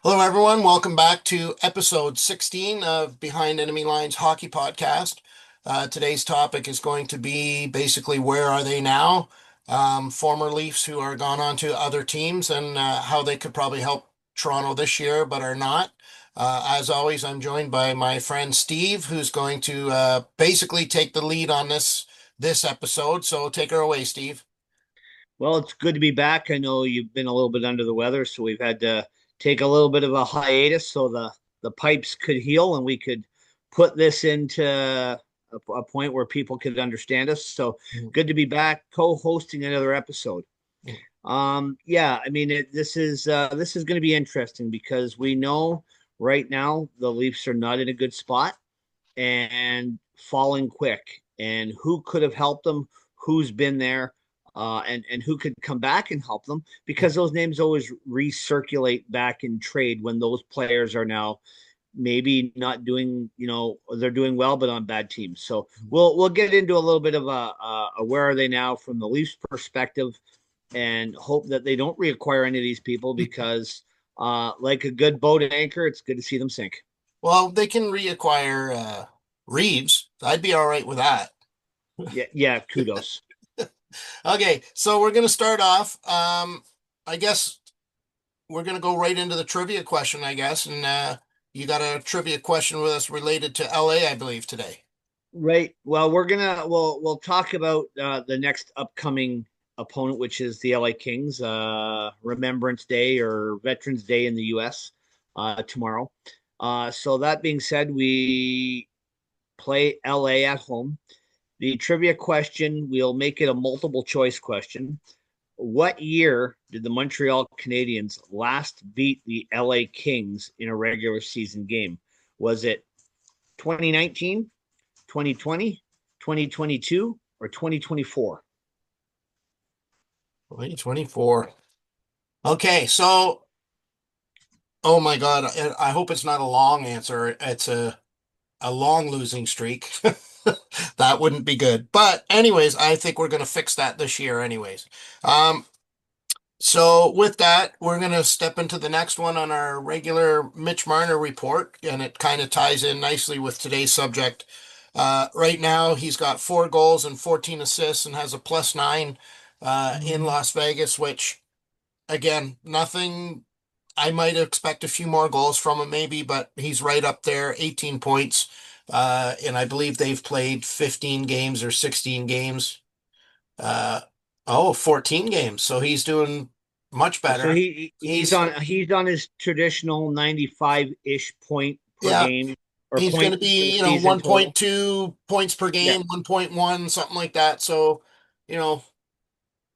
Hello, everyone. Welcome back to episode 16 of Behind Enemy Lines Hockey Podcast. Today's topic is going to be basically where are they now? Former Leafs who are gone on to other teams and how they could probably help Toronto this year but are not. As always, I'm joined by my friend Steve, who's going to basically take the lead on this episode. So take her away, Steve. Well, it's good to be back. I know you've been a little bit under the weather, so we've had to take a little bit of a hiatus so the pipes could heal and we could put this into a point where people could understand us. So good to be back co-hosting another episode. Yeah, I mean this is going to be interesting because we know right now the Leafs are not in a good spot and falling quick. And who could have helped them? Who's been there? And who could come back and help them? Because those names always recirculate back in trade when those players are now maybe not doing, they're doing well, but on bad teams. So we'll get into a little bit of a where are they now from the Leafs perspective, and hope that they don't reacquire any of these people because, like a good boat anchor, it's good to see them sink. Well, they can reacquire Reeves. I'd be all right with that. Yeah, yeah. Kudos. Okay, so we're going to start off. I guess we're going to go right into the trivia question, I guess. And you got a trivia question with us related to LA, I believe, today. Right. Well, we'll talk about the next upcoming opponent, which is the LA Kings, Remembrance Day or Veterans Day in the U.S. Tomorrow. So that being said, we play LA at home. The trivia question, we'll make it a multiple choice question. What year did the Montreal Canadiens last beat the LA Kings in a regular season game? Was it 2019, 2020, 2022, or 2024? 2024. Okay, so, oh my God, I hope it's not a long answer. It's a long losing streak. That wouldn't be good. But anyways, I think we're going to fix that this year anyways. Um, So with that, we're going to step into the next one on our regular Mitch Marner report, and it kind of ties in nicely with today's subject. Right now, he's got 4 goals and 14 assists and has a +9 in Las Vegas, which again, nothing. I might expect a few more goals from him maybe, but he's right up there, 18 points. And I believe they've played 15 games or 16 games. Uh, oh, 14 games. So he's doing much So better. He's he's on his traditional 95-ish point per yeah, game or he's going point to for the be, season total. 1.2 points per Yeah, game, 1.1, something like that. So, you know,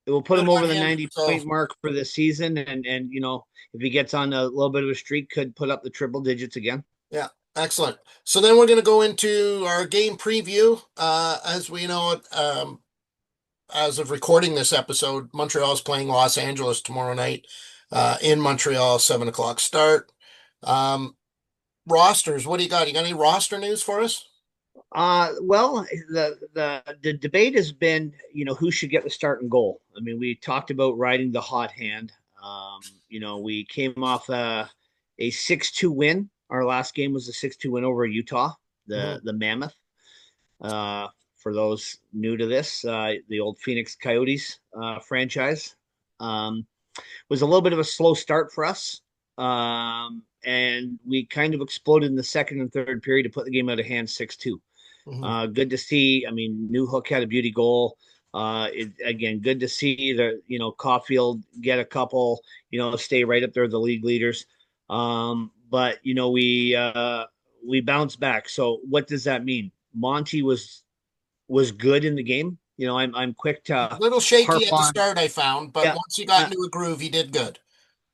it will put good him on over the him. 90 So, point mark for the season, and if he gets on a little bit of a streak, could put up the triple digits again. yeah, excellent. So then we're going to go into our game preview. As we know, as of recording this episode, Montreal is playing Los Angeles tomorrow night in Montreal, 7 o'clock start. Um, Rosters, what do you got? You got any roster news for us? Well, the debate has been, who should get the starting goal. I mean, we talked about riding the hot hand. We came off a 6-2 win. Our last game was a 6-2 win over Utah, Mhm. the Mammoth. For those new to this, the old Phoenix Coyotes franchise. Was a little bit of a slow start for us. And we kind of exploded in the second and third period to put the game out of hand 6-2. Mhm. Good to see. I mean, Newhook had a beauty goal. Again, good to see that, Caulfield get a couple, stay right up there, the league leaders. But we bounced back. So what does that mean? Monty was good in the game. I'm quick A to little shaky harp at the on. start, I found, but Yeah, once he got uh, into a groove, he did good.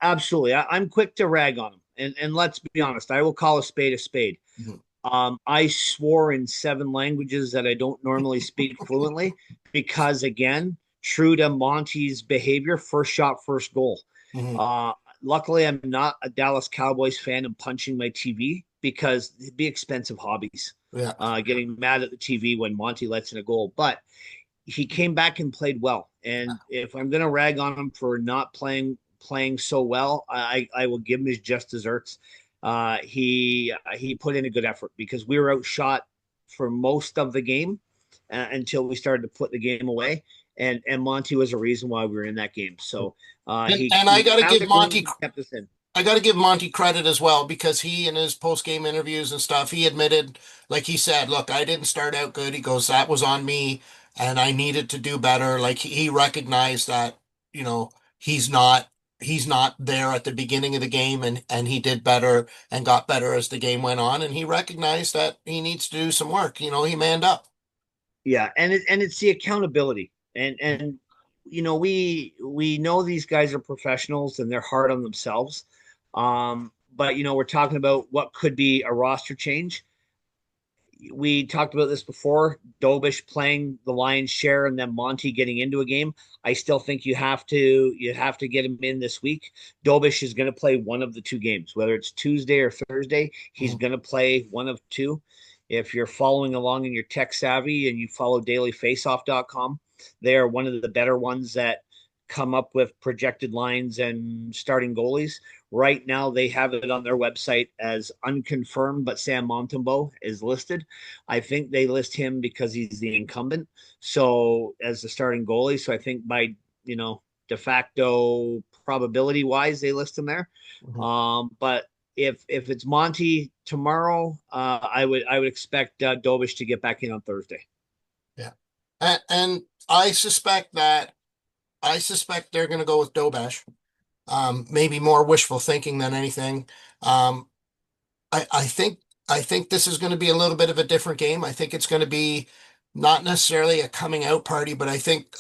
absolutely. I'm quick to rag on him. And let's be honest, I will call a spade a spade. Mhm. I swore in 7 languages that I don't normally speak fluently because, again, true to Monty's behavior, first shot, first goal. Mhm. Uh, Luckily, I'm not a Dallas Cowboys fan and punching my TV because it'd be expensive hobbies. Yeah. Getting mad at the TV when Monty lets in a goal, but he came back and played well. And if I'm going to rag on him for not playing so well, I will give him his just desserts. He put in a good effort because we were outshot for most of the game until we started to put the game away. And Monty was a reason why we were in that game. So And I got to found give a groove Monty and kept us in. I got to give Monty credit as well because he, in his post game interviews and stuff, he admitted, like he said, look, I didn't start out good. He goes, that was on me and I needed to do better. Like he recognized that, you know, he's not he's not there at the beginning of the game and he did better and got better as the game went on and he recognized that he needs to do some work. You know, he manned up. Yeah, and it's the accountability. And we know these guys are professionals and they're hard on themselves. But we're talking about what could be a roster change. We talked about this before. Dobish playing the lion's share and then Monty getting into a game. I still think you have to get him in this week. Dobish is going to play one of the two games, whether it's Tuesday or Thursday. He's Mhm. going to play one of two. If you're following along and you're tech savvy and you follow dailyfaceoff.com, they are one of the better ones that come up with projected lines and starting goalies. Right now, they have it on their website as unconfirmed, but Sam Montembeault is listed. I think they list him because he's the incumbent, so as the starting goalie. So I think by de facto probability wise, they list him there. Mhm. But if it's Monty tomorrow, I would expect Dobish to get back in on Thursday. Yeah. And I suspect they're going to go with Dobash. Maybe more wishful thinking than anything. Um, I think this is going to be a little bit of a different game. I think it's going to be not necessarily a coming out party, but I think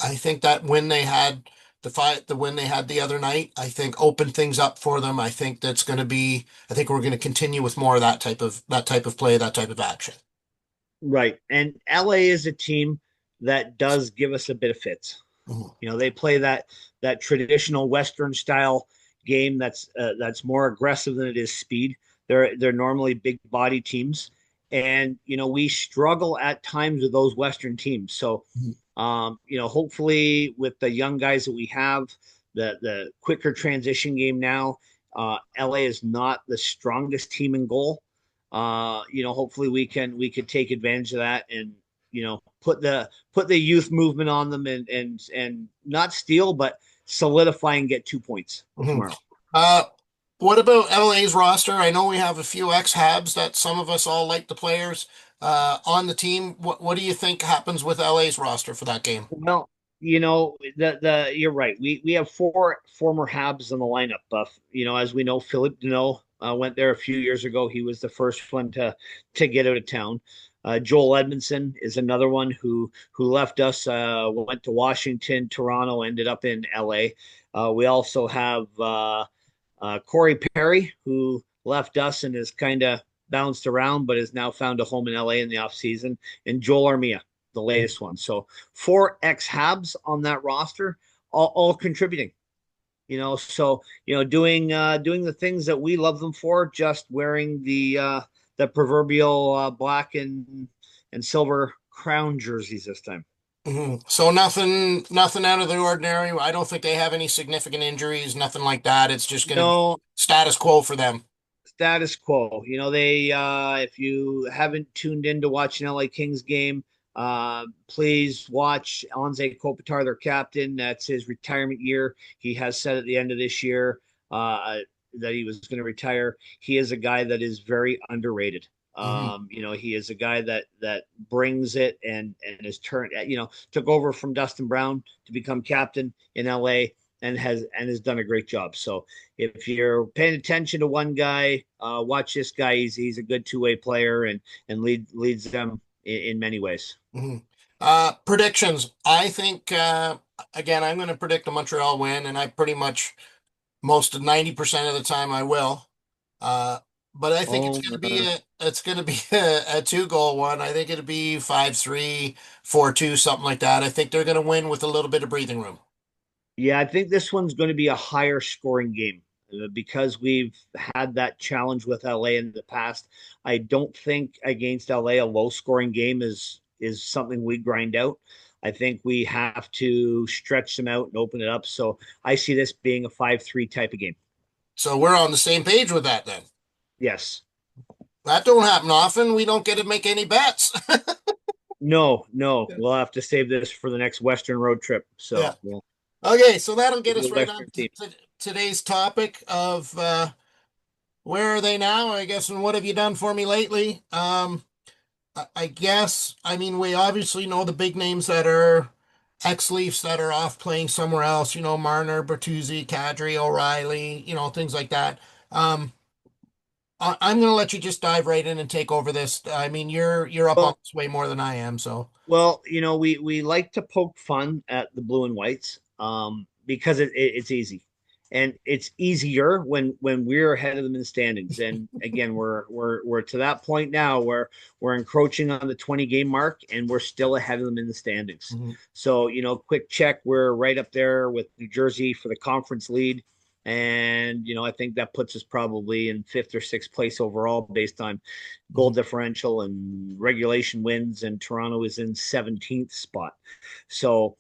that when they had the win they had the other night, I think opened things up for them. I think we're going to continue with more of that type of play, that type of action. Right. And LA is a team that does give us a bit of fits. Mhm. They play that traditional Western style game that's more aggressive than it is speed. They're normally big body teams, and we struggle at times with those Western teams. So, Mhm. hopefully with the young guys that we have, the quicker transition game now, LA is not the strongest team in goal. Hopefully we could take advantage of that and put the youth movement on them and not steal, but solidify and get 2 points Mhm. tomorrow. Uh, what about LA's roster? I know we have a few ex-Habs that some of us all like the players on the team. What do you think happens with LA's roster for that game? Well, the you're right. We have four former Habs in the lineup. As we know, Philip Deneau went there a few years ago. He was the first one to get out of town. Joel Edmondson is another one who left us, went to Washington, Toronto, ended up in LA. We also have Corey Perry, who left us and has kind of bounced around, but has now found a home in LA in the offseason, and Joel Armia, the latest one. So four ex Habs on that roster, all contributing. Doing the things that we love them for, just wearing the proverbial black and silver crown jerseys this time. So nothing out of the ordinary. I don't think they have any significant injuries, nothing like that. It's just going to be No, status quo for them. status quo. They if you haven't tuned in to watch an LA Kings game, please watch Anze Kopitar, their captain. That's his retirement year. He has said at the end of this year that he was going to retire. He is a guy that is very underrated. Mhm. He is a guy that brings it and has turned, took over from Dustin Brown to become captain in LA and has done a great job. So if you're paying attention to one guy, watch this guy. He's a good two-way player and leads them in many ways. Mhm. Predictions. I think again, I'm going to predict a Montreal win, and I pretty much most of 90% of the time I will. Uh, but I think it's Oh, going to be a 2-goal one. I think it'll be 5-3, 4-2, something like that. I think they're going to win with a little bit of breathing room. yeah, I think this one's going to be a higher scoring game because we've had that challenge with LA in the past. I don't think against LA a low scoring game is something we grind out. I think we have to stretch them out and open it up. So I see this being a 5-3 type of game. So we're on the same page with that then. Yes. That don't happen often. We don't get to make any bets. No, no. We'll have to save this for the next Western road trip. Yeah. So we'll Okay, so that'll get give us the right on Western team. today's topic of where are they now, I guess, and what have you done for me lately? I guess, I mean, we obviously know the big names that are ex-Leafs that are off playing somewhere else, Marner, Bertuzzi, Kadri, O'Reilly, things like that. Um, I'm going to let you just dive right in and take over this. I mean, you're up on Well, this way more than I am, so. we like to poke fun at the blue and whites because it's easy. And it's easier when we're ahead of them in the standings. And again, we're to that point now where we're encroaching on the 20 game mark and we're still ahead of them in the standings. Mhm. So, quick check, we're right up there with New Jersey for the conference lead. And, I think that puts us probably in fifth or sixth place overall based on goal Mhm. differential and regulation wins. And Toronto is in 17th spot. So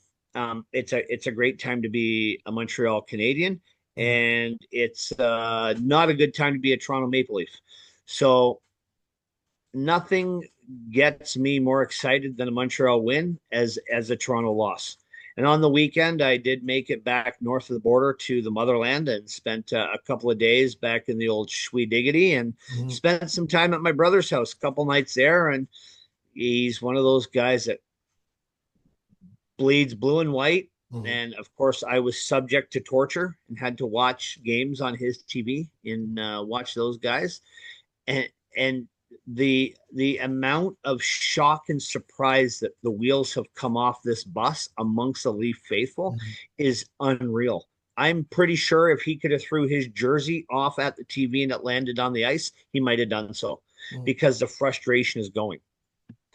it's a great time to be a Montreal Canadian, Mhm. and it's not a good time to be a Toronto Maple Leaf. So nothing gets me more excited than a Montreal win as a Toronto loss. And on the weekend, I did make it back north of the border to the motherland and spent a couple of days back in the old Shwee Diggity and Mhm. spent some time at my brother's house, a couple nights there. And he's one of those guys that bleeds blue and white. Mhm. And of course, I was subject to torture and had to watch games on his TV and watch those guys. And the amount of shock and surprise that the wheels have come off this bus amongst the Leaf faithful Mhm. is unreal. I'm pretty sure if he could have threw his jersey off at the TV and it landed on the ice, he might have done so Mhm. because the frustration is going.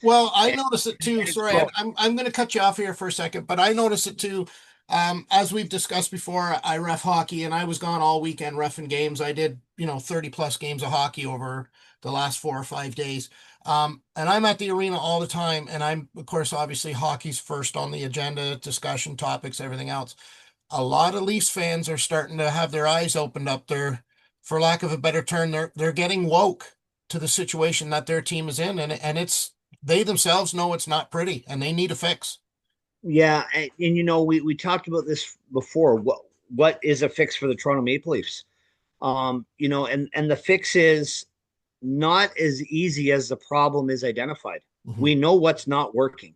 Well, I And notice it too. it's Sorry, growing. I'm going to cut you off here for a second, but I notice it too. As we've discussed before, I ref hockey and I was gone all weekend refing games. I did, 30 plus games of hockey over the last 4 or 5 days. And I'm at the arena all the time. And I'm, of course, obviously hockey's first on the agenda, discussion topics, everything else. A lot of Leafs fans are starting to have their eyes opened up. For lack of a better term, they're getting woke to the situation that their team is in, and it's they themselves know it's not pretty, and they need a fix. Yeah, and we talked about this before. What is a fix for the Toronto Maple Leafs? And the fix is not as easy as the problem is identified. Mhm. We know what's not working.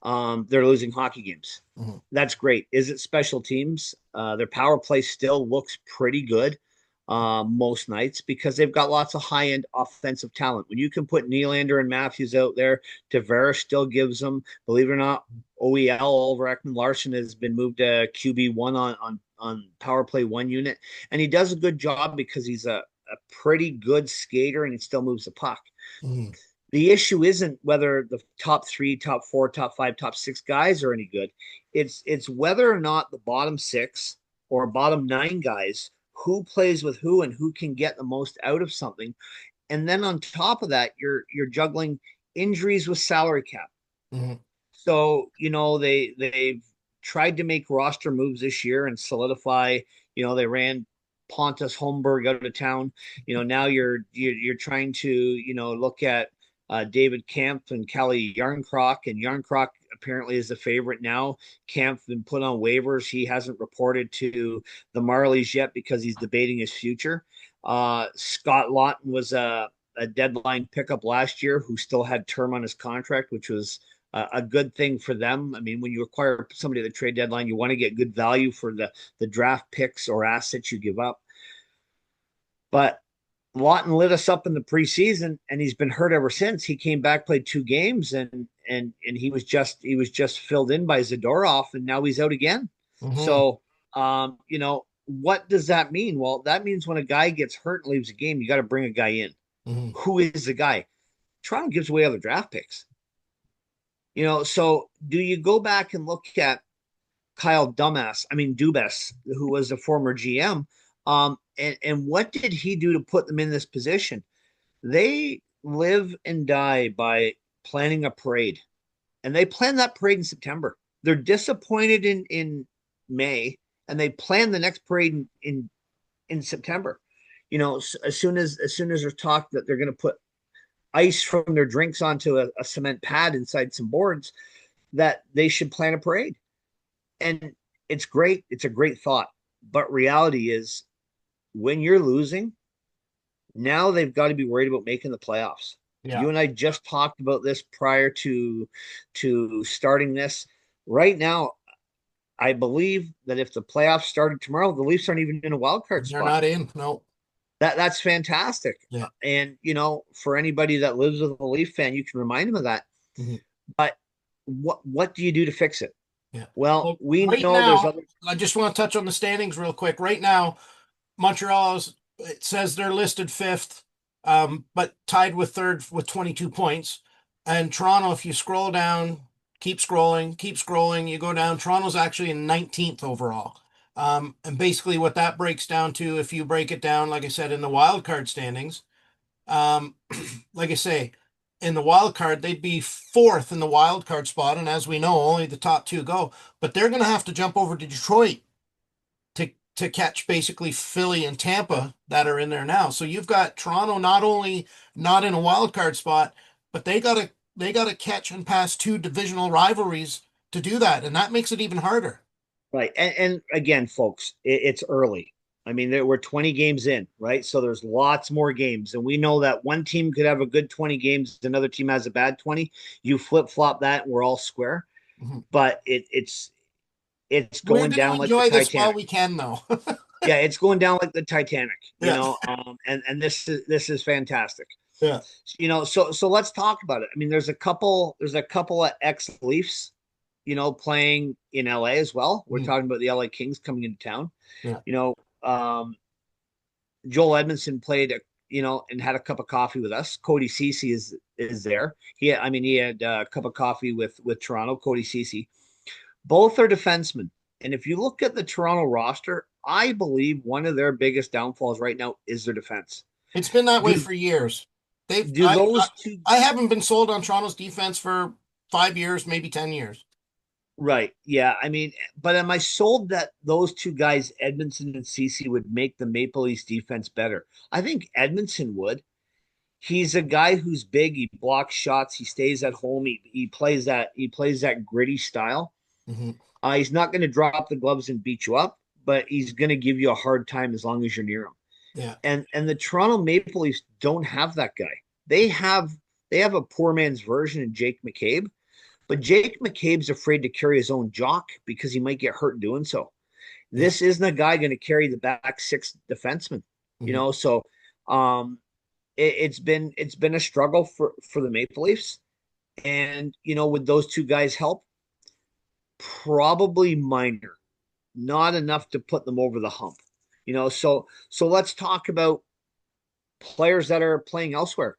They're losing hockey games. Mhm. That's great. Is it special teams? Their power play still looks pretty good most nights because they've got lots of high end offensive talent. When you can put Nylander and Matthews out there, Tavares still gives them, believe it or not, OEL, Oliver Ekman Larson has been moved to QB1 on power play one unit. And he does a good job because he's a pretty good skater and he still moves the puck. Mhm. The issue isn't whether the top three, top four, top five, top six guys are any good. It's whether or not the bottom six or bottom nine guys who plays with who and who can get the most out of something. And then on top of that, you're juggling injuries with salary cap. Mhm. So they've tried to make roster moves this year and solidify. They ran Pontus Holmberg out of town. Now you're trying to look at David Kampf and Kelly Yarncroc, and Yarncroc apparently is the favorite now. Kampf been put on waivers. He hasn't reported to the Marlies yet because he's debating his future. Scott Laughton was a deadline pickup last year who still had term on his contract, which was a good thing for them. I mean, when you acquire somebody at the trade deadline, you want to get good value for the draft picks or assets you give up. But Lawton lit us up in the preseason, and he's been hurt ever since. He came back, played 2 games, and he was just filled in by Zadorov, and now he's out again. Mhm. So, what does that mean? Well, that means when a guy gets hurt and leaves a game, you got to bring a guy in. Mhm. Who is the guy? Toronto gives away other draft picks. So do you go back and look at Kyle Dubas, who was a former GM? And what did he do to put them in this position? They live and die by planning a parade, and they planned that parade in September. they're disappointed in May, and they plan the next parade in September. As soon as there's talk that they're going to put ice from their drinks onto a cement pad inside some boards, that they should plan a parade. And it's great. It's a great thought. But reality is, when you're losing, now they've got to be worried about making the playoffs. Yeah. You and I just talked about this prior to starting this. Right now, I believe that if the playoffs started tomorrow, the Leafs aren't even in a wild card They're spot. not in. No. That's fantastic. Yeah. And for anybody that lives with a Leaf fan, you can remind them of that. Mhm. But what do you do to fix it? Yeah. Well, we Right know there's now, other. I just want to touch on the standings real quick. Right now, Montreal's, it says they're listed fifth, but tied with third with 22 points. And Toronto, if you scroll down, keep scrolling, you go down. Toronto's actually in 19th overall. And basically what that breaks down to, if you break it down, like I said, in the wild card standings, um, like I say, in the wild card, they'd be fourth in the wild card spot. And as we know, only the top two go, but they're going to have to jump over to Detroit to catch basically Philly and Tampa that are in there now. So you've got Toronto not only not in a wild card spot, but they gotta catch and pass two divisional rivalries to do that, and that makes it even harder. Right. And again, folks, it's early. I mean, we're 20 games in, right? So there's lots more games. And we know that one team could have a good 20 games, another team has a bad 20. You flip flop that, and we're all square. Mhm. But it's We're going going to down like the enjoy this while Titanic. we can, though. Yeah, it's going down like the Titanic, Yeah, and this is fantastic. yeah. So let's talk about it. I mean, there's a couple of ex-Leafs, playing in LA as well. We're Mhm. talking about the LA Kings coming into town. Yeah. You know, Joel Edmondson played, and had a cup of coffee with us. Cody Ceci is there. He had a cup of coffee with Toronto. Cody Ceci. Both are defensemen. And if you look at the Toronto roster, I believe one of their biggest downfalls right now is their defense. It's been that way Do for years. They've do those two I haven't been sold on Toronto's defense for 5 years, maybe 10 years. right? Yeah, I mean, but am I sold that those two guys, Edmondson and Cece, would make the Maple Leafs defense better? I think Edmondson would. He's a guy who's big. He blocks shots. He stays at home. He plays that gritty style. Mhm. He's not going to drop the gloves and beat you up, but he's going to give you a hard time as long as you're near him. Yeah. And the Toronto Maple Leafs don't have that guy. They have a poor man's version of Jake McCabe, but Jake McCabe's afraid to carry his own jock because he might get hurt doing so. Yeah. This isn't a guy going to carry the back six defenseman, Mhm. So it's been a struggle for the Maple Leafs, and would those two guys help? Probably minor, not enough to put them over the hump. So let's talk about players that are playing elsewhere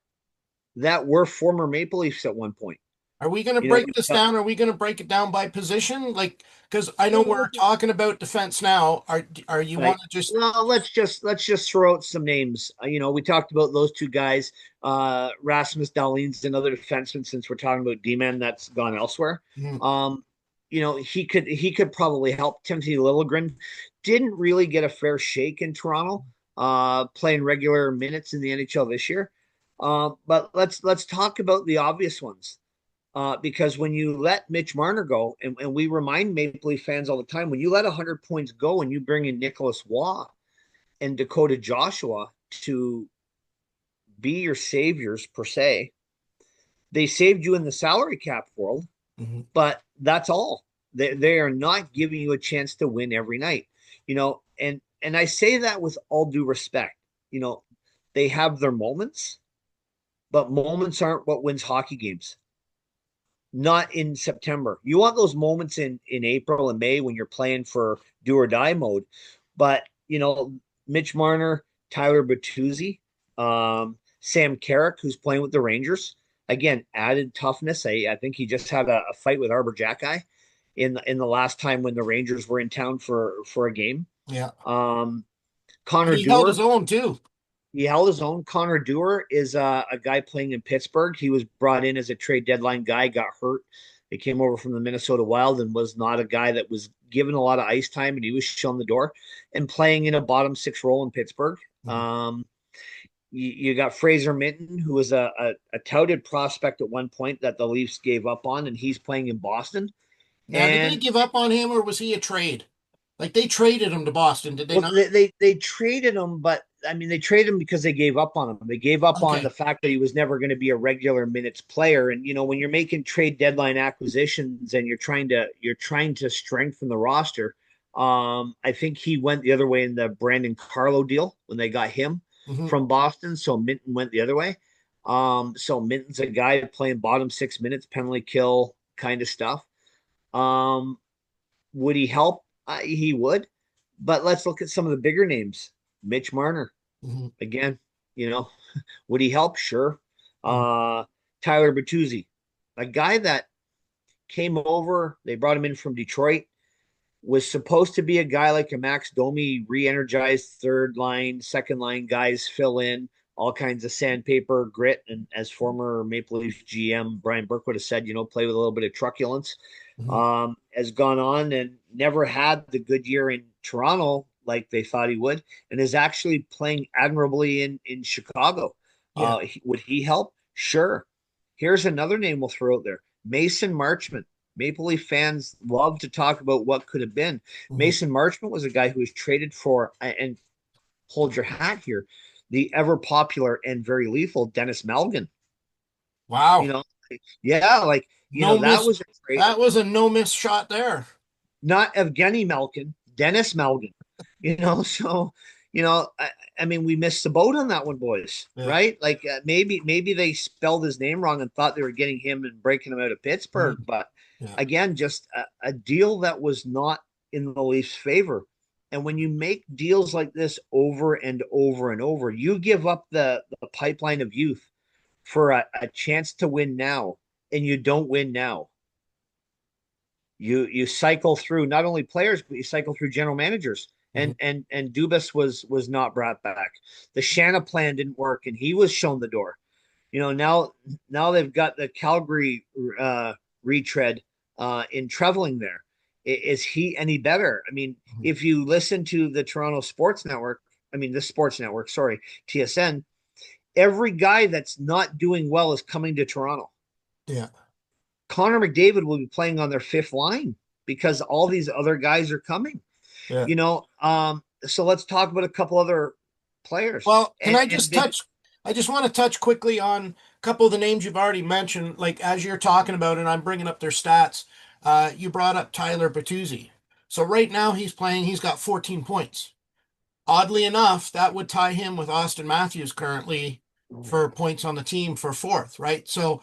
that were former Maple Leafs at one point. Are we going to You know, break this down? Are we going to break it down by position? Like, because I know we're well, talking about defense now. Are you right. want to just Well, let's just throw out some names. We talked about those two guys. Rasmus Dahlin's another defenseman, since we're talking about D-man that's gone elsewhere. Mhm. He could probably help. Timothy Liljegren didn't really get a fair shake in Toronto, playing regular minutes in the NHL this year. But let's talk about the obvious ones. Because when you let Mitch Marner go, and we remind Maple Leaf fans all the time, when you let 100 points go and you bring in Nicholas Waugh and Dakota Joshua to be your saviors per se, they saved you in the salary cap world, Mhm. but that's all. They are not giving you a chance to win every night. And I say that with all due respect. They have their moments, but moments aren't what wins hockey games. Not in September. You want those moments in April and May when you're playing for do or die mode. But Mitch Marner, Tyler Bertuzzi, Sam Carrick, who's playing with the Rangers, again added toughness. I think he just had a fight with Arbor Jacki in the last time when the Rangers were in town for a game. Yeah. Connor He held his Dewar, own too. he held his own. Connor Dewar is a guy playing in Pittsburgh. He was brought in as a trade deadline guy, got hurt They came over from the Minnesota Wild and was not a guy that was given a lot of ice time, and he was shown the door and playing in a bottom six role in Pittsburgh. Mhm. You got Fraser Minton, who was a touted prospect at one point that the Leafs gave up on, and he's playing in Boston. Now, did they And give up on him or was he a trade? Like they traded him to Boston, did they well, not? they traded him, but I mean, they traded him because they gave up on him. They gave up on the Okay. fact that he was never going to be a regular minutes player. And when you're making trade deadline acquisitions and you're trying to strengthen the roster, I think he went the other way in the Brandon Carlo deal when they got him Hmm. from Boston. So Minton went the other way. So Minton's a guy playing bottom 6 minutes, penalty kill kind of stuff. Um, would he help? He would. But let's look at some of the bigger names. Mitch Marner, Hmm. again, you know, would he help? Sure. Hmm. Uh, Tyler Bertuzzi, a guy that came over, they brought him in from Detroit, was supposed to be a guy like a Max Domi, re-energized third line, second line guys fill in all kinds of sandpaper grit. And as former Maple Leaf GM Brian Burke would have said, play with a little bit of truculence. Hmm. Has gone on and never had the good year in Toronto like they thought he would, and is actually playing admirably in Chicago. Yeah. Would he help? Sure. Here's another name we'll throw out there: Mason Marchment. Maple Leaf fans love to talk about what could have been. Hmm. Mason Marchment was a guy who was traded for, and hold your hat here, the ever popular and very lethal Dennis Malgin. You Wow. know, yeah, like No that miss. was a trade. That was a no miss shot there. Not Evgeny Malkin, Dennis Malgin. So I mean, we missed the boat on that one, boys. Yeah. Right? Like maybe they spelled his name wrong and thought they were getting him and breaking him out of Pittsburgh, Mhm. but Yeah. again, just a deal that was not in the Leafs' favor. And when you make deals like this over and over and over, you give up the pipeline of youth for a chance to win now, and you don't win now. You cycle through not only players, but you cycle through general managers. Hmm. And Dubas was not brought back. The Shanna plan didn't work, and he was shown the door. Now they've got the Calgary retread in traveling there. Is he any better? I mean, if you listen to the Toronto Sports Network, I mean the Sports Network, sorry, TSN, every guy that's not doing well is coming to Toronto. Yeah. Connor McDavid will be playing on their fifth line because all these other guys are coming. Yeah. So let's talk about a couple other players. Well, can And I and just they, touch? I just want to touch quickly on a couple of the names you've already mentioned. Like as you're talking about, and I'm bringing up their stats. You brought up Tyler Bertuzzi. So right now he's playing. He's got 14 points. Oddly enough, that would tie him with Austin Matthews currently for points on the team for fourth, right? So,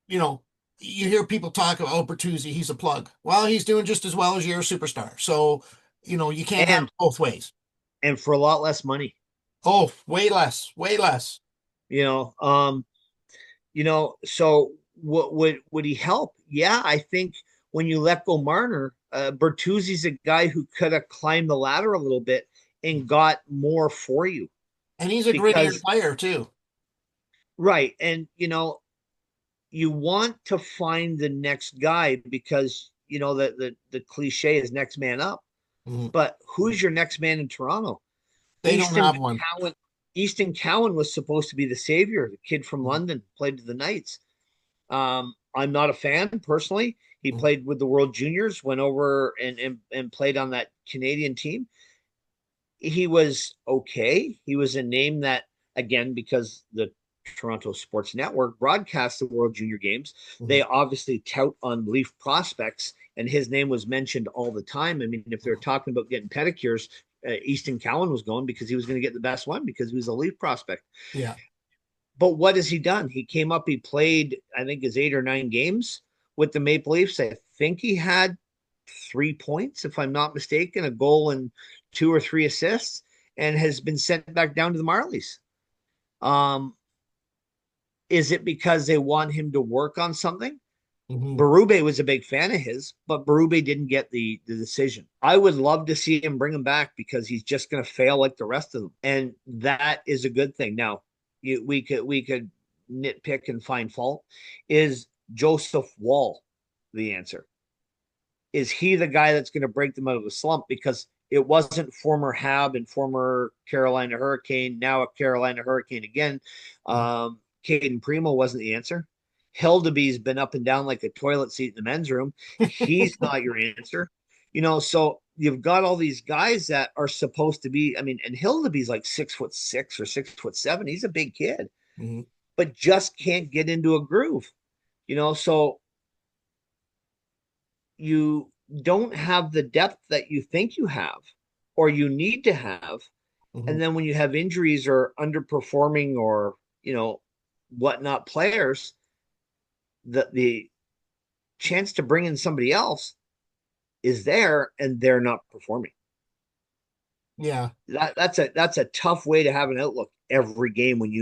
you know, you hear people talk about, oh, Bertuzzi, he's a plug. Well, he's doing just as well as you're a superstar. So, you can't have and it both ways. and for a lot less money. Oh, way less, way less. You know, um, so what would he help? Yeah, I think when you let go Marner, Bertuzzi's a guy who could have climbed the ladder a little bit and got more for you And he's a grittier because player too. right, and you want to find the next guy because the cliche is next man up. Mhm. But who's your next man in Toronto? They don't Easton have one. Cowan. Easton Cowan was supposed to be the savior. The kid from Mhm. London played to the Knights. I'm not a fan personally. He Mhm. played with the World Juniors, went over and played on that Canadian team. He was okay. He was a name that, again, because the Toronto Sports Network broadcasts the World Junior Games, they Mhm. obviously tout on Leaf prospects, and his name was mentioned all the time. I mean, if they're talking about getting pedicures, Easton Cowan was going because he was going to get the best one because he was a Leaf prospect. Yeah. But what has he done? He came up, he played, I think, his 8 or 9 games with the Maple Leafs. I think he had 3 points, if I'm not mistaken, a goal and 2 or 3 assists, and has been sent back down to the Marlies. Um, is it because they want him to work on something? Mhm. Berube was a big fan of his, but Berube didn't get the decision. I would love to see him bring him back because he's just going to fail like the rest of them, and that is a good thing. Now, we could nitpick and find fault. Is Joseph Wall? the answer. Is he the guy that's going to break them out of the slump? Because it wasn't former Hab and former Carolina Hurricane, now a Carolina Hurricane again. Caden Primo wasn't the answer. Hildeby's been up and down like a toilet seat in the men's room. He's not your answer. So you've got all these guys that are supposed to be, I mean, and Hildeby's like 6'6" or 6'7". He's a big kid, Mhm. but just can't get into a groove. So you don't have the depth that you think you have or you need to have. And Mhm. then when you have injuries or underperforming or, whatnot players, the chance to bring in somebody else is there and they're not performing. Yeah. That's a tough way to have an outlook every game when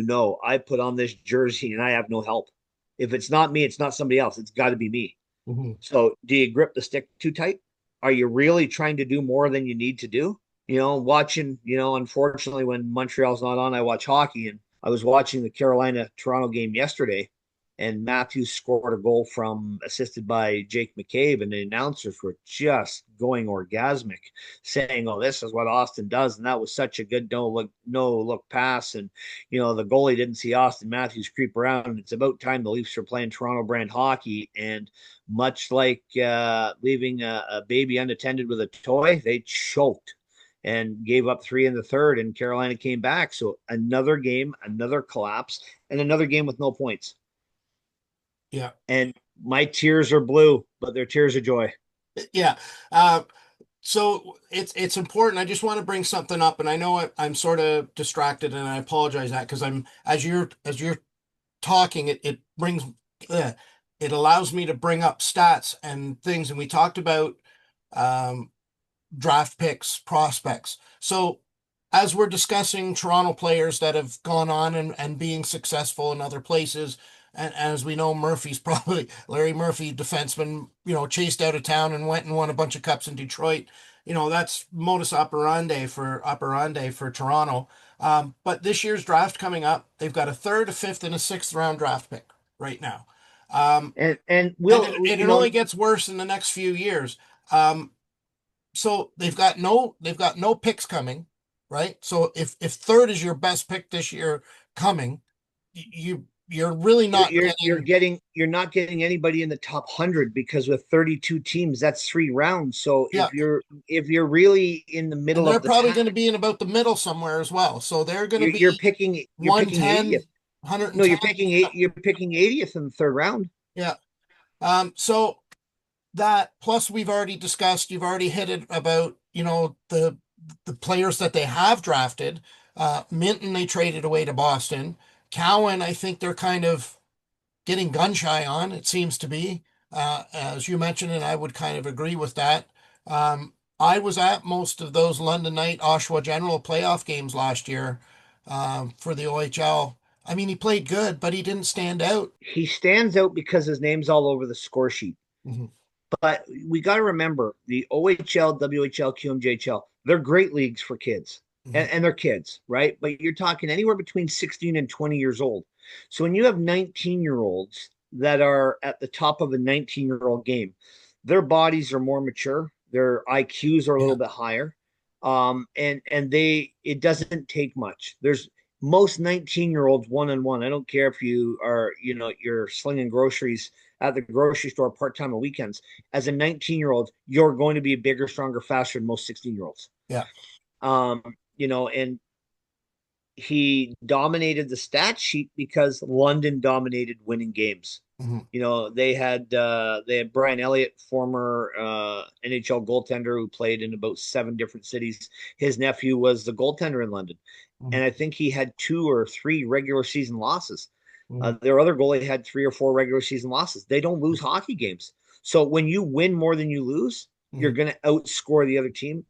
I put on this jersey and I have no help. If it's not me, it's not somebody else. It's got to be me. Mhm. So do you grip the stick too tight? Are you really trying to do more than you need to do? Watching, unfortunately, when Montreal's not on, I watch hockey, and I was watching the Carolina Toronto game yesterday, and Matthews scored a goal from assisted by Jake McCabe, and the announcers were just going orgasmic, saying, "Oh, this is what Austin does," and that was such a good no look pass, and the goalie didn't see Austin Matthews creep around. And it's about time the Leafs are playing Toronto brand hockey, and much like leaving a baby unattended with a toy, they choked and gave up 3 in the third, and Carolina came back. So another game, another collapse, and another game with no points. Yeah. And my tears are blue, but they're tears of joy. Yeah. So it's important. I just want to bring something up, and I know I'm sort of distracted, and I apologize that because I'm as you're talking, it brings uh, it allows me to bring up stats and things, and we talked about um, draft picks, prospects. So as we're discussing Toronto players that have gone on and being successful in other places, and as we know, Murphy's probably Larry Murphy, defenseman, chased out of town and went and won a bunch of cups in Detroit. That's modus operandi for Toronto. But this year's draft coming up, they've got a third, a fifth, and a sixth round draft pick right now. Um, And and we'll, it only gets worse in the next few years. So they've got no picks coming, right? So if third is your best pick this year coming, you're really you're not you're you're getting. getting you're not getting anybody in the top 100 because with 32 teams, that's 3 rounds. So Yeah, if you're really in the and middle they're of the probably pack, going to be in about the middle somewhere as well. So they're going to you're be picking you're picking 110, 80th. No, 110. you're picking 80th in the third round. Yeah. So that plus we've already discussed, you've already hit it about, the players that they have drafted. Minton they traded away to Boston. Cowan, I think they're kind of getting gun shy on, it seems to be. As you mentioned, and I would kind of agree with that. I was at most of those London Knight Oshawa General playoff games last year for the OHL. I mean, he played good, but he didn't stand out. He stands out because his name's all over the score sheet. Mhm. But we got to remember the OHL, WHL, QMJHL, they're great leagues for kids. Mhm. And they're kids, right? But you're talking anywhere between 16 and 20 years old. So when you have 19-year-olds that are at the top of a 19-year-old game, their bodies are more mature, their IQs are a Yeah. little bit higher. And it doesn't take much. There's most 19-year-olds one-on-one. I don't care if you are, you're slinging groceries at the grocery store part-time on weekends. As a 19-year-old, you're going to be bigger, stronger, faster than most 16-year-olds. Yeah. And he dominated the stat sheet because London dominated winning games. Mhm. They had Brian Elliott, former NHL goaltender who played in about 7 different cities. His nephew was the goaltender in London, Mhm. and I think he had 2 or 3 regular season losses. Mhm. Their other goalie had 3 or 4 regular season losses. They don't lose hockey games. So when you win more than you lose, you're Mhm. going to outscore the other team.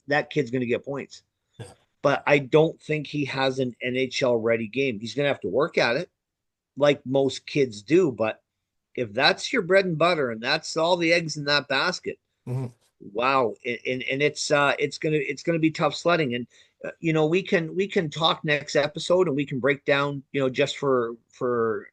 That kid's going to get points. Yeah. But I don't think he has an NHL ready game. He's going to have to work at it like most kids do. But if that's your bread and butter and that's all the eggs in that basket, Mhm. wow. And it's gonna be tough sledding. And we can talk next episode and we can break down, just for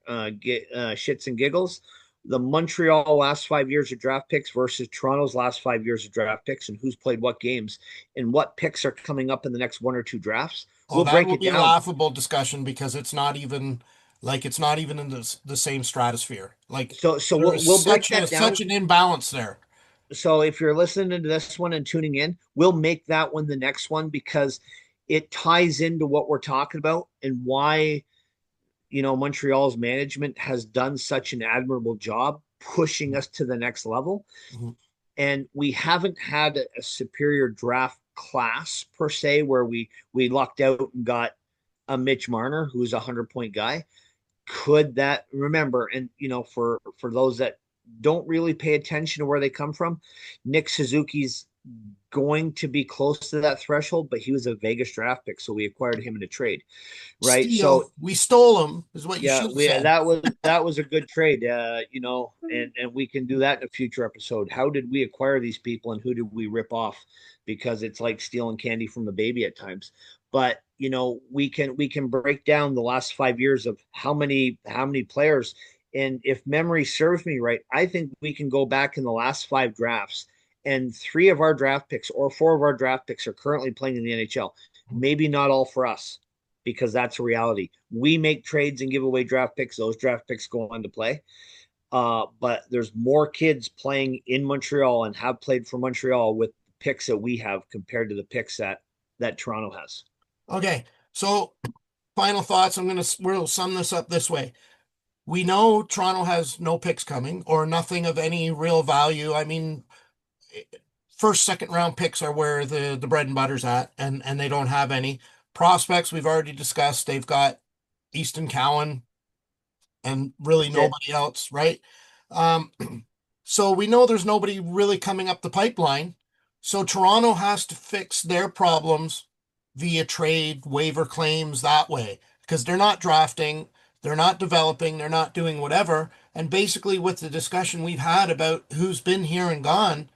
shits and giggles, the Montreal last 5 years of draft picks versus Toronto's last 5 years of draft picks and who's played what games and what picks are coming up in the next one or two drafts. Oh, We'll that break will it be a down. laughable discussion because it's not even in the same stratosphere. Like So there we'll is break that such down. an imbalance there. So if you're listening to this one and tuning in, we'll make that one the next one because it ties into what we're talking about and why Montreal's management has done such an admirable job pushing us to the next level. Mhm. And we haven't had a superior draft class per se where we lucked out and got a Mitch Marner who's a 100-point guy. Could that, remember, and for those that don't really pay attention to where they come from, Nick Suzuki's going to be close to that threshold, but he was a Vegas draft pick, so we acquired him in a trade, right? So Steal, we stole him, is what you yeah, should have we said. that was a good trade, and we can do that in a future episode. How did we acquire these people, and who did we rip off? Because it's like stealing candy from a baby at times. But we can break down the last 5 years of how many players, and if memory serves me right, I think we can go back in the last five drafts, and three of our draft picks or four of our draft picks are currently playing in the NHL. Maybe not all for us because that's a reality. We make trades and give away draft picks. Those draft picks go on to play. But there's more kids playing in Montreal and have played for Montreal with the picks that we have compared to the picks that Toronto has. Okay, so final thoughts. We'll sum this up this way. We know Toronto has no picks coming or nothing of any real value. I mean, first, second round picks are where the bread and butter's at, and they don't have any prospects. We've already discussed. They've got Easton Cowan and really That's it. nobody else, right? Um, so we know there's nobody really coming up the pipeline. So Toronto has to fix their problems via trade, waiver claims that way because they're not drafting, they're not developing, they're not doing whatever. And basically, with the discussion we've had about who's been here and gone,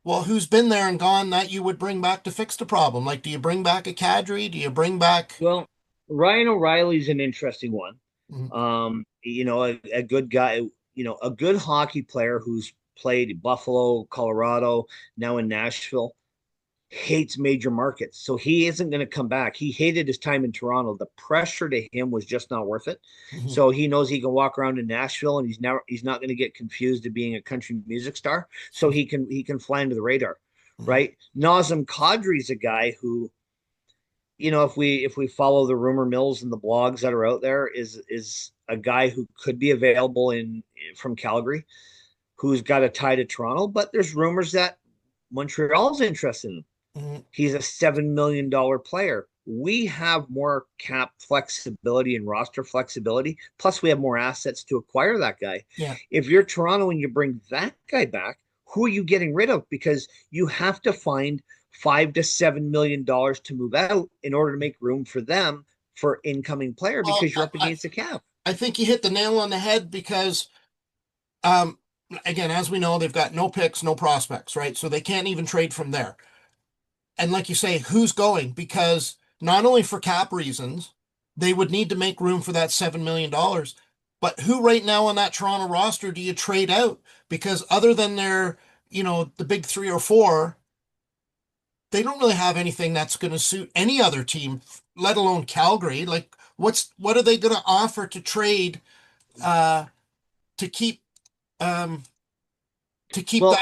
well, who's been there and gone that you would bring back to fix the problem? Like, do you bring back a Kadri? Do you bring back? Well, Ryan O'Reilly's an interesting one. Mhm. A good guy, a good hockey player who's played Buffalo, Colorado, now in Nashville. Hates major markets. So he isn't going to come back. He hated his time in Toronto. The pressure to him was just not worth it. Mhm. So he knows he can walk around in Nashville and he's not going to get confused to being a country music star. So he can fly under the radar, Mhm. right? Nazem Kadri's a guy who, if we follow the rumor mills and the blogs that are out there, is a guy who could be available in from Calgary, who's got a tie to Toronto, but there's rumors that Montreal's interested in him. Mhm. He's a $7 million player. We have more cap flexibility and roster flexibility. Plus, we have more assets to acquire that guy. Yeah. If you're Toronto and you bring that guy back, who are you getting rid of? Because you have to find $5 to $7 million to move out in order to make room for them for incoming player Well, because you're up against the cap. I think you hit the nail on the head because, um, again, as we know, they've got no picks, no prospects, right? So they can't even trade from there. And like you say, who's going? Because not only for cap reasons, they would need to make room for that $7 million. But who right now on that Toronto roster do you trade out? Because other than the big three or four, they don't really have anything that's going to suit any other team, let alone Calgary. Like, what are they going to offer to trade uh, to keep um, that? Well,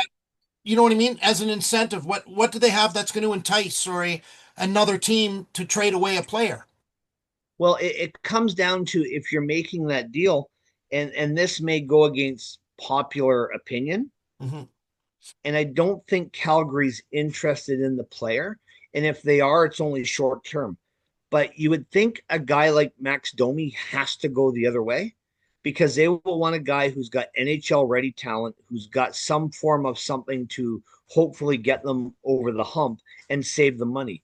You know what I mean? As an incentive, what do they have that's going to entice another team to trade away a player? Well, it comes down to if you're making that deal, and this may go against popular opinion, Hmm. and I don't think Calgary's interested in the player. And if they are, it's only short term. But you would think a guy like Max Domi has to go the other way because they will want a guy who's got NHL ready talent, who's got some form of something to hopefully get them over the hump and save the money.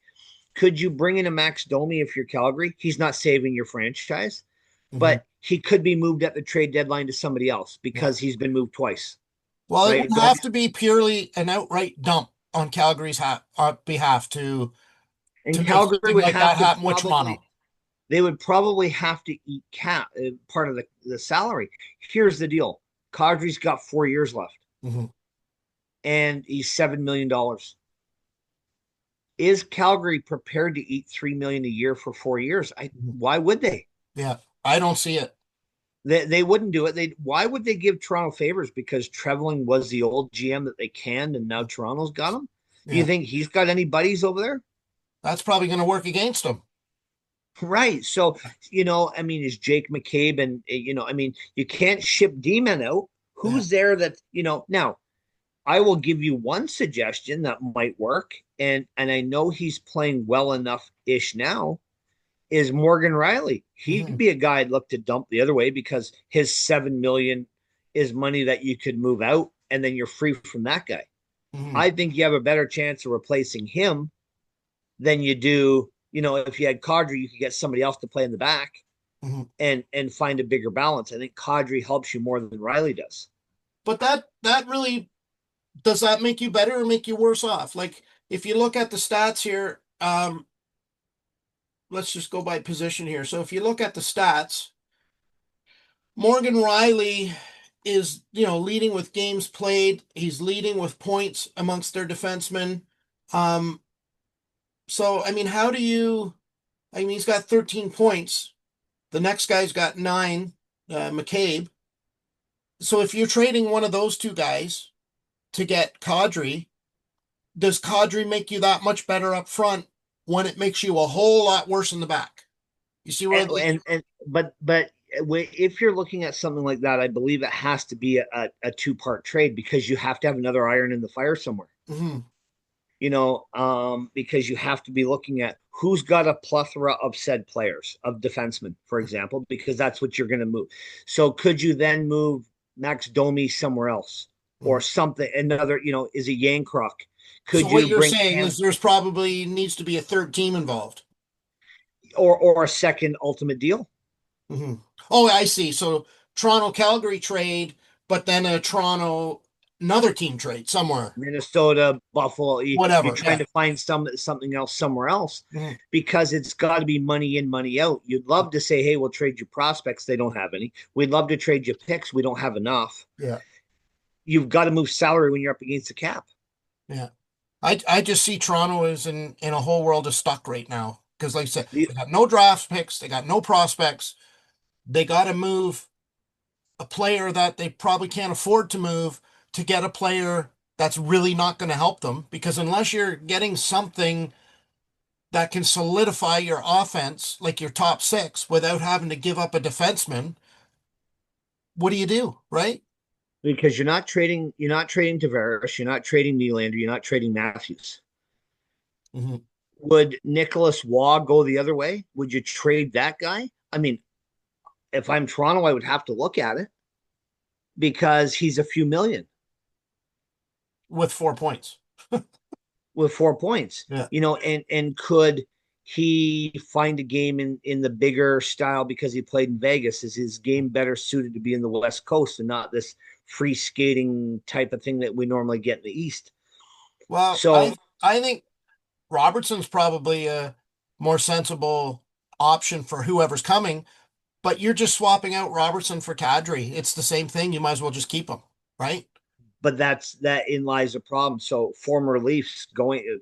Could you bring in a Max Domi if you're Calgary? He's not saving your franchise, Hmm. but he could be moved at the trade deadline to somebody else Yeah. because he's been moved twice, Well, it right? would have to be purely an outright dump on Calgary's behalf to And make Calgary something would like that have to happen with probably Toronto. they would probably have to eat cap part of the salary. Here's the deal. Kadri's got 4 years left, Hmm. and he's $7 million. Is Calgary prepared to eat $3 million a year for 4 years? Why would they? Yeah, I don't see it. They wouldn't do it. They Why would they give Toronto favors? Because Trevelyan was the old GM that they canned, and now Toronto's got him. Do you Yeah, think he's got any buddies over there? that's probably going to work against them. Right. So, I mean, is Jake McCabe and I mean, you can't ship D-men out. Yeah. Who's there that, now I will give you one suggestion that might work, and I know he's playing well enough ish now, is Morgan Riley. He'd Hmm. be a guy I'd look to dump the other way because his 7 million is money that you could move out and then you're free from that guy. Hmm. I think you have a better chance of replacing him than you do, if you had Kadri, you could get somebody else to play in the back Hmm. and find a bigger balance. I think Kadri helps you more than Riley does. But that really, does that make you better or make you worse off? Like if you look at the stats here, let's just go by position here. So if you look at the stats, Morgan Riley is, leading with games played. He's leading with points amongst their defensemen. Um, so I mean, I mean, he's got 13 points. The next guy's got nine, McCabe. So if you're trading one of those two guys to get Kadri, does Kadri make you that much better up front when it makes you a whole lot worse in the back? You see where But if you're looking at something like that, I believe it has to be a two-part trade because you have to have another iron in the fire somewhere. Mhm. Because you have to be looking at who's got a plethora of said players, of defensemen, for example, because that's what you're going to move. So could you then move Max Domi somewhere else or Mhm. something? Another, is a Yankrock? So Could what you you're bring saying Cam is there's probably needs to be a third team involved. or a second ultimate deal? Mhm. Oh, I see. So Toronto Calgary trade, but then a Toronto another team trade somewhere. Minnesota, Buffalo. You're Whatever. trying Yeah. to find something else somewhere else Mhm. because it's got to be money in, money out. You'd love to say, "Hey, we'll trade you prospects." They don't have any. We'd love to trade you picks. We don't have enough. Yeah. You've got to move salary when you're up against the cap. Yeah. I just see Toronto is in a whole world of stuck right now. Because like I said, The, they got no draft picks, they got no prospects. They got to move a player that they probably can't afford to move to get a player that's really not going to help them. Because unless you're getting something that can solidify your offense, like your top six, without having to give up a defenseman, what do you do, right? because you're not trading Tavares, you're not trading Nylander, you're not trading Matthews. Hmm. Would Nicholas Waugh go the other way? Would you trade that guy? I mean, if I'm Toronto, I would have to look at it because he's a few million With 4 points. with 4 points. Yeah. And could he find a game in the bigger style because he played in Vegas? Is his game better suited to be in the West Coast and not this free skating type of thing that we normally get in the East? Well, So, I think Robertson's probably a more sensible option for whoever's coming, but you're just swapping out Robertson for Kadri. It's the same thing. You might as well just keep him, right? but that in lies a problem. So former Leafs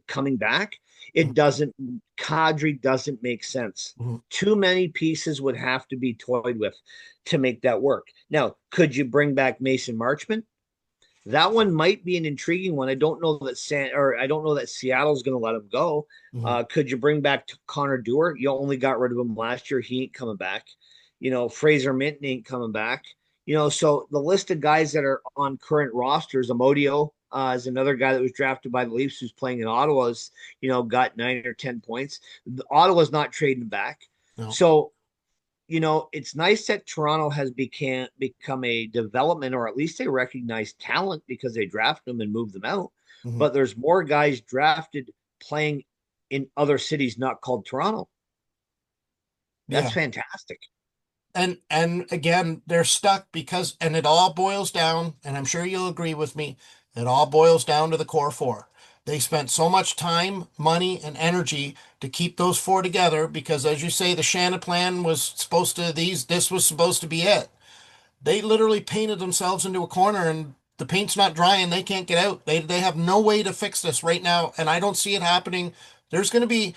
coming back, it doesn't Kadri doesn't make sense. Mhm. Too many pieces would have to be toyed with to make that work. Now, could you bring back Mason Marchment? That one might be an intriguing one. I don't know that Seattle's going to let him go. Mhm. Could you bring back Connor Dewar? You only got rid of him last year. He ain't coming back. Fraser Minton ain't coming back. So the list of guys that are on current rosters, Amodio is another guy that was drafted by the Leafs who's playing in Ottawa's, got 9 or 10 points. Ottawa's not trading back. No. So it's nice that Toronto has become a development or at least a recognized talent because they draft them and move them out. Mhm. But there's more guys drafted playing in other cities not called Toronto. Yeah. That's fantastic. And again, they're stuck because, and it all boils down, and I'm sure you'll agree with me, it all boils down to the core four. They spent so much time, money, and energy to keep those four together because, as you say, the Shannon plan was supposed to this was supposed to be it. They literally painted themselves into a corner, and the paint's not dry and they can't get out. They have no way to fix this right now, and I don't see it happening. There's going to be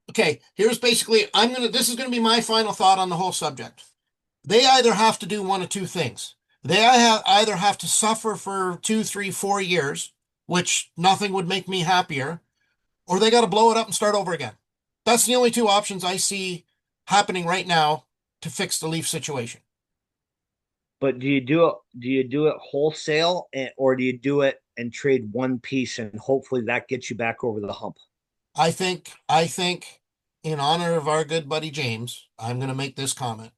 Okay, here's basically this is going to be my final thought on the whole subject. They either have to do one of two things. Either have to suffer for 2, 3, 4 years, which nothing would make me happier, or they got to blow it up and start over again. That's the only two options I see happening right now to fix the Leaf situation. But do you do it wholesale, or do you do it and trade one piece and hopefully that gets you back over the hump? I think in honor of our good buddy James, I'm going to make this comment,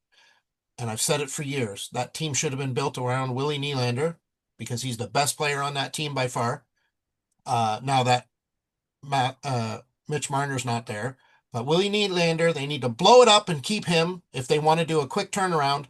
and I've said it for years. That team should have been built around Willie Nylander because he's the best player on that team by far. Now that Mitch Marner's not there, but Willie Nylander, they need to blow it up and keep him if they want to do a quick turnaround,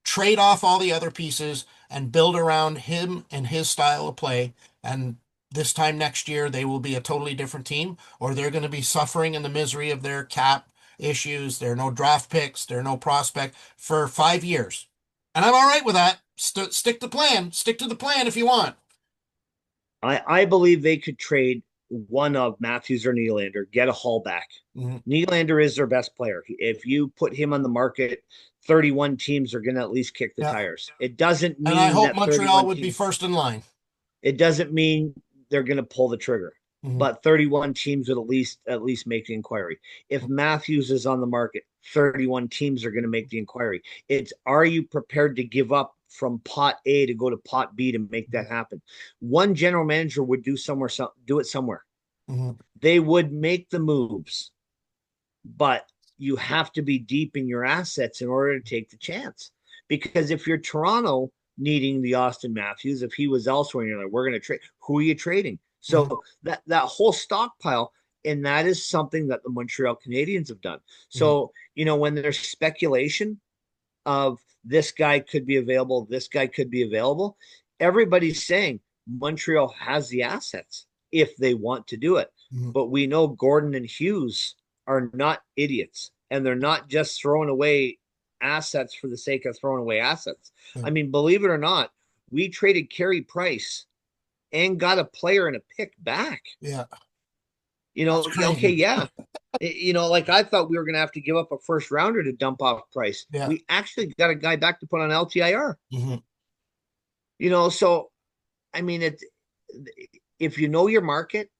trade off all the other pieces and build around him and his style of play. And this time next year, they will be a totally different team, or they're going to be suffering in the misery of their cap issues. There are no draft picks, there are no prospect for 5 years. And I'm all right with that. Stick to plan. Stick to the plan if you want. I believe they could trade one of Matthews or Nylander, get a haul back. Mhm. Nylander is their best player. If you put him on the market, 31 teams are going to at least kick the Yeah. tires. It doesn't And I mean hope that Montreal 31 would be teams, first in line. it doesn't mean they're going to pull the trigger. Mhm. But 31 teams would at least make the inquiry. If Matthews is on the market, 31 teams are going to make the inquiry. It's, are you prepared to give up from pot A to go to pot B to make that happen? One general manager would do it somewhere. Mhm. They would make the moves, but you have to be deep in your assets in order to take the chance. Because if you're Toronto needing the Austin Matthews, if he was elsewhere, and you're like, we're going to trade, who are you trading? Mhm. So that whole stockpile, and that is something that the Montreal Canadiens have done. Mhm. So, when there's speculation of this guy could be available, this guy could be available, everybody's saying Montreal has the assets if they want to do it. Mhm. But we know Gordon and Hughes are not idiots, and they're not just throwing away assets for the sake of throwing away assets. Yeah. I mean, believe it or not, we traded Carey Price and got a player and a pick back. Yeah. That's Okay, crazy. yeah. Like I thought we were going to have to give up a first rounder to dump off Price. Yeah. We actually got a guy back to put on LTIR. Mhm. So I mean, if you know your market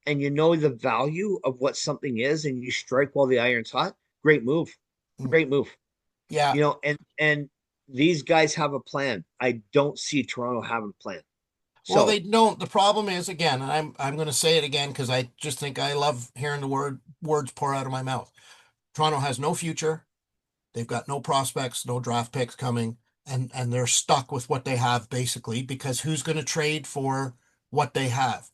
and you know the value of what something is, and you strike while the iron's hot, great move, Mhm. great move. Yeah. And these guys have a plan. I don't see Toronto having a plan. Well, they So don't. The problem is, again, and I'm going to say it again because I just think I love hearing the words pour out of my mouth. Toronto has no future. They've got no prospects, no draft picks coming, and they're stuck with what they have basically because who's going to trade for what they have?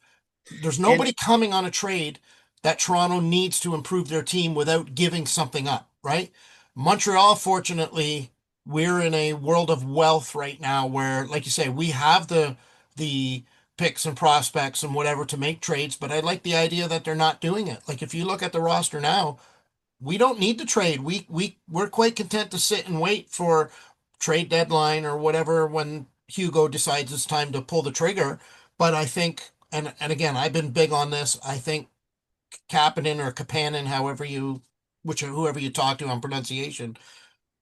There's and nobody coming on a trade that Toronto needs to improve their team without giving something up, right? Montreal, fortunately, we're in a world of wealth right now where, like you say, we have the picks and prospects and whatever to make trades, but I like the idea that they're not doing it. Like if you look at the roster now, we don't need to trade. We're quite content to sit and wait for trade deadline or whatever when Hugo decides it's time to pull the trigger. But I think, and again, I've been big on this. I think Kapanen or Kapanen, whoever you talk to on pronunciation,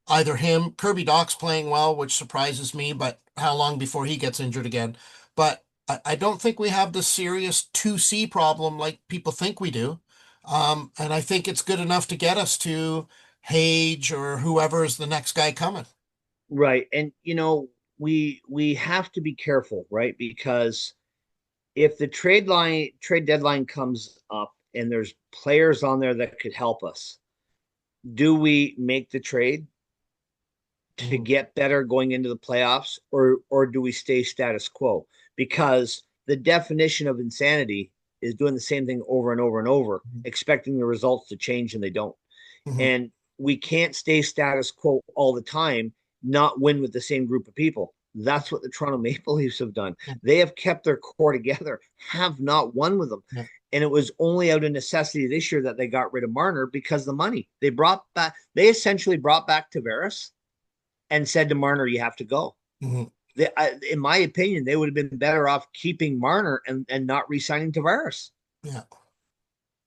either him, Kirby Dock's playing well, which surprises me, but how long before he gets injured again? But I don't think we have the serious 2C problem like people think we do. And I think it's good enough to get us to Hage or whoever is the next guy coming. right, and we have to be careful, right? Because if the trade deadline comes up and there's players on there that could help us, do we make the trade to Mhm. get better going into the playoffs, or do we stay status quo? Because the definition of insanity is doing the same thing over and over and over, expecting the results to change and they don't. Mhm. And we can't stay status quo all the time, not win with the same group of people. That's what the Toronto Maple Leafs have done. Yeah. They have kept their core together, have not won with them. Yeah. And it was only out of necessity this year that they got rid of Marner because the money. They essentially brought back Tavares and said to Marner, you have to go. Mhm. In my opinion, they would have been better off keeping Marner and not re-signing Tavares, Yeah.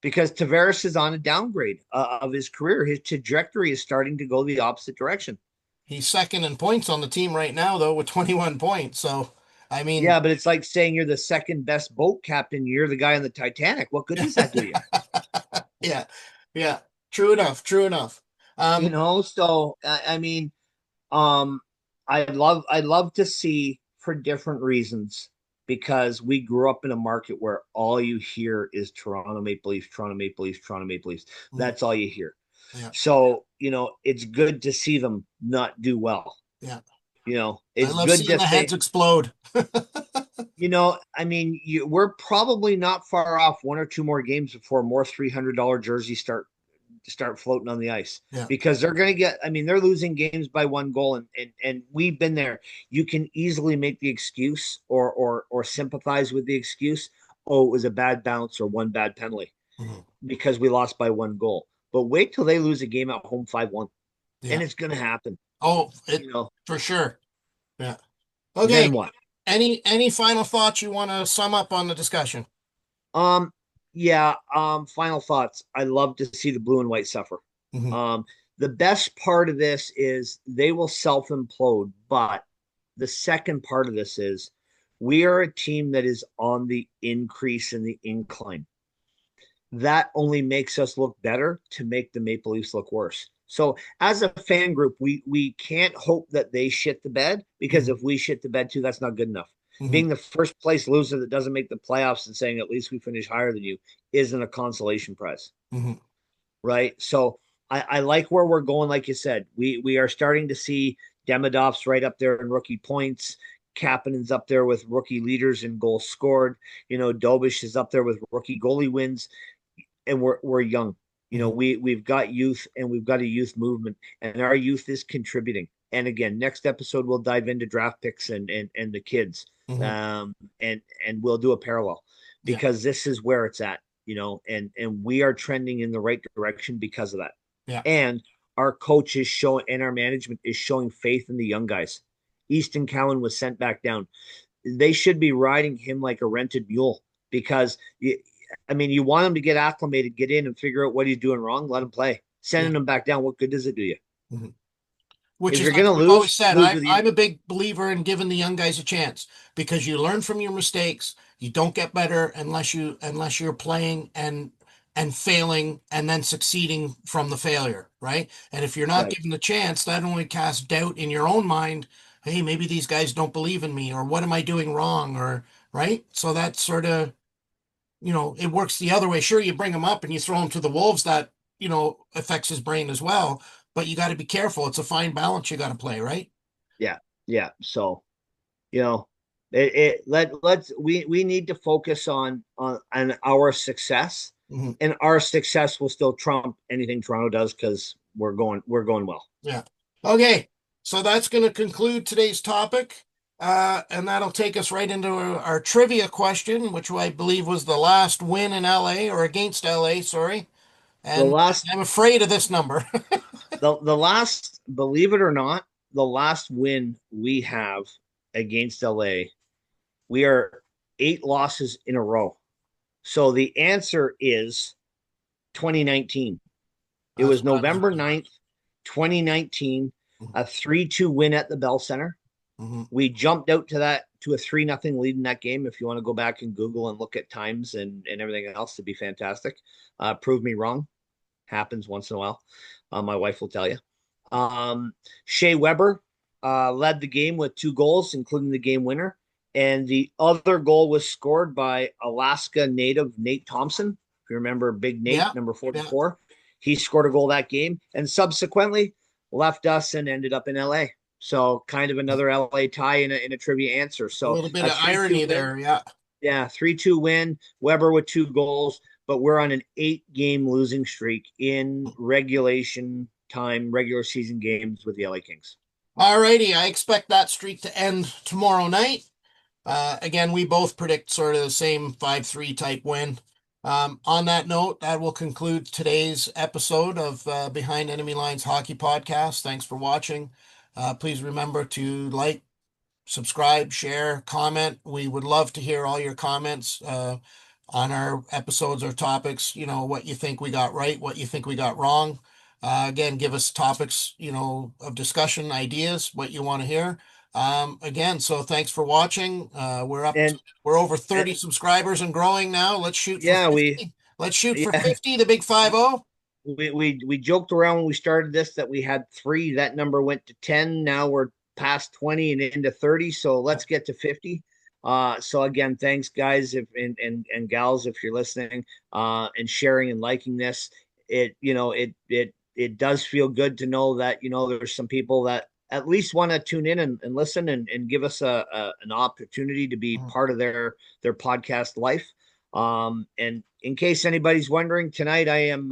because Tavares is on a downgrade of his career. His trajectory is starting to go the opposite direction. He's second in points on the team right now, though, with 21 points. So, I mean, Yeah, but it's like saying you're the second best boat captain. You're the guy on the Titanic. What good does that do you? yeah, yeah, true enough, true enough. You Um, know, so I mean, um, I'd love to see for different reasons, because we grew up in a market where all you hear is Toronto Maple Leafs, Toronto Maple Leafs, Toronto Maple Leafs. mhm, That's all you hear. yeah, So, it's good to see them not do well. yeah. I It's love good seeing to the heads say, explode. I mean, we're probably not far off one or two more games before more $300 jerseys start floating on the ice, Yeah. because they're going to get, I mean, they're losing games by one goal, and we've been there. You can easily make the excuse, or sympathize with the excuse, oh, it was a bad bounce or one bad penalty Mhm. because we lost by one goal. But wait till they lose a game at home 5-1, and Yeah. it's going to happen. Oh, it you know for sure. Yeah. Okay. then what? Any final thoughts you want to sum up on the discussion? um yeah, final thoughts. I love to see the blue and white suffer. Mhm. um the best part of this is they will self implode, but the second part of this is we are a team that is on the increase in the incline. That only makes us look better to make the Maple Leafs look worse. So as a fan group, we can't hope that they shit the bed, because Mhm. if we shit the bed too, that's not good enough. Mhm. Being the first place loser that doesn't make the playoffs and saying at least we finish higher than you isn't a consolation prize, Mhm. right? So I like where we're going. Like you said, we are starting to see Demidov's right up there in rookie points. Kapanen's up there with rookie leaders in goals scored. Dobish is up there with rookie goalie wins, and we're young. Mhm. We've got youth, and we've got a youth movement, and our youth is contributing. And again, next episode we'll dive into draft picks and the kids, Mhm. and we'll do a parallel, Yeah. because this is where it's at. And we are trending in the right direction because of that. Yeah. And our coach is showing, and our management is showing faith in the young guys. Easton Cowan was sent back down. They should be riding him like a rented mule, because I mean, you want him to get acclimated, get in and figure out what he's doing wrong, let him play. Yeah. Sending him back down, what good does it do you? Mhm. Which If is you're like going to we've always lose, said, lose I'm with you. I'm a big believer in giving the young guys a chance because you learn from your mistakes. You don't get better unless you're playing and failing and then succeeding from the failure, right? And if you're not Right. given the chance, that only casts doubt in your own mind. Hey, maybe these guys don't believe in me, or what am I doing wrong, or right? So that sort of, it works the other way. Sure, you bring him up and you throw him to the wolves, that, affects his brain as well. But you got to be careful. It's a fine balance you got to play, right? Yeah. Yeah. So, you know, we need to focus on our success, Mhm. and our success will still trump anything Toronto does, because we're going well. Yeah. Okay. So that's going to conclude today's topic. And that'll take us right into our trivia question, which I believe was the last win in LA or against LA, sorry. The And last I'm afraid of this number. the last, believe it or not, the last win we have against LA, we are 8 losses in a row. So the answer is 2019. It That's was what I was November going to 9th, 2019, ask. a 3-2 win at the Bell Center. Mhm. We jumped out to a 3-0 lead in that game. If you want to go back and Google and look at times and everything else, it'd be fantastic. Prove me wrong. Happens once in a while. My wife will tell you. Shea Weber led the game with 2 goals, including the game winner. And the other goal was scored by Alaska native Nate Thompson. If you remember Big Nate, Yeah. number Yeah. 44, he scored a goal that game and subsequently left us and ended up in LA. So kind of another LA tie in a trivia answer. A So little bit a of 3-2 irony win. there. Yeah. Yeah, 3-2 win. Weber with 2 goals, but we're on an 8-game losing streak in regulation time, regular season games with the LA Kings. All righty. I expect that streak to end tomorrow night. Again, we both predict sort of the same 5-3 type win. On that note, that will conclude today's episode of Behind Enemy Lines Hockey Podcast. Thanks for watching. Please remember to like, subscribe, share, comment. We would love to hear all your comments on our episodes or topics. You know, what you think we got right, what you think we got wrong. Again, give us topics, of discussion, ideas, what you want to hear. Again, so thanks for watching. And, We're over and 30 subscribers and growing now. Let's shoot for yeah, 50. Let's shoot for yeah, 50, the big 50. we joked around when we started this that we had three. That number went to 10. Now we're past 20 and into 30. So let's get to 50. So again, thanks guys, if and gals, if you're listening, and sharing and liking this. It does feel good to know that there's some people that at least want to tune in and listen and give us an opportunity to be part of their podcast life. And in case anybody's wondering, tonight I am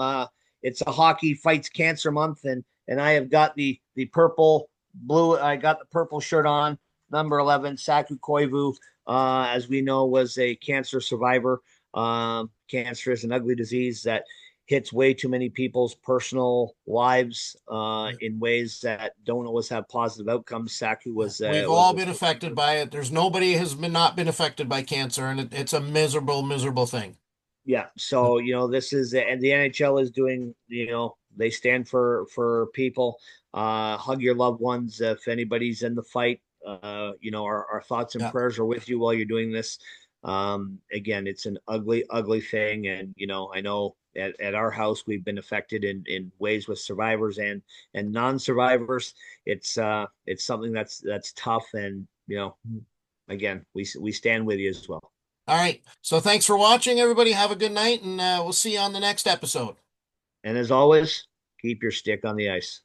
it's a Hockey Fights Cancer Month, and I have got the purple blue. I got the purple shirt on, number 11, Saku Koivu. As we know, was a cancer survivor. Cancer is an ugly disease that hits way too many people's personal lives in ways that don't always have positive outcomes. Saku We've was all a been affected survivor. by it. There's nobody has been not been affected by cancer, and it's a miserable, miserable thing. Yeah. So, this is, and the NHL is doing, they stand for people. Hug your loved ones. If anybody's in the fight, our thoughts and Yeah. prayers are with you while you're doing this. Again, it's an ugly, ugly thing. And, I know at our house, we've been affected in ways with survivors and non-survivors. It's something that's tough. And, again, we stand with you as well. All right. So thanks for watching, everybody. Have a good night, and we'll see you on the next episode. And as always, keep your stick on the ice.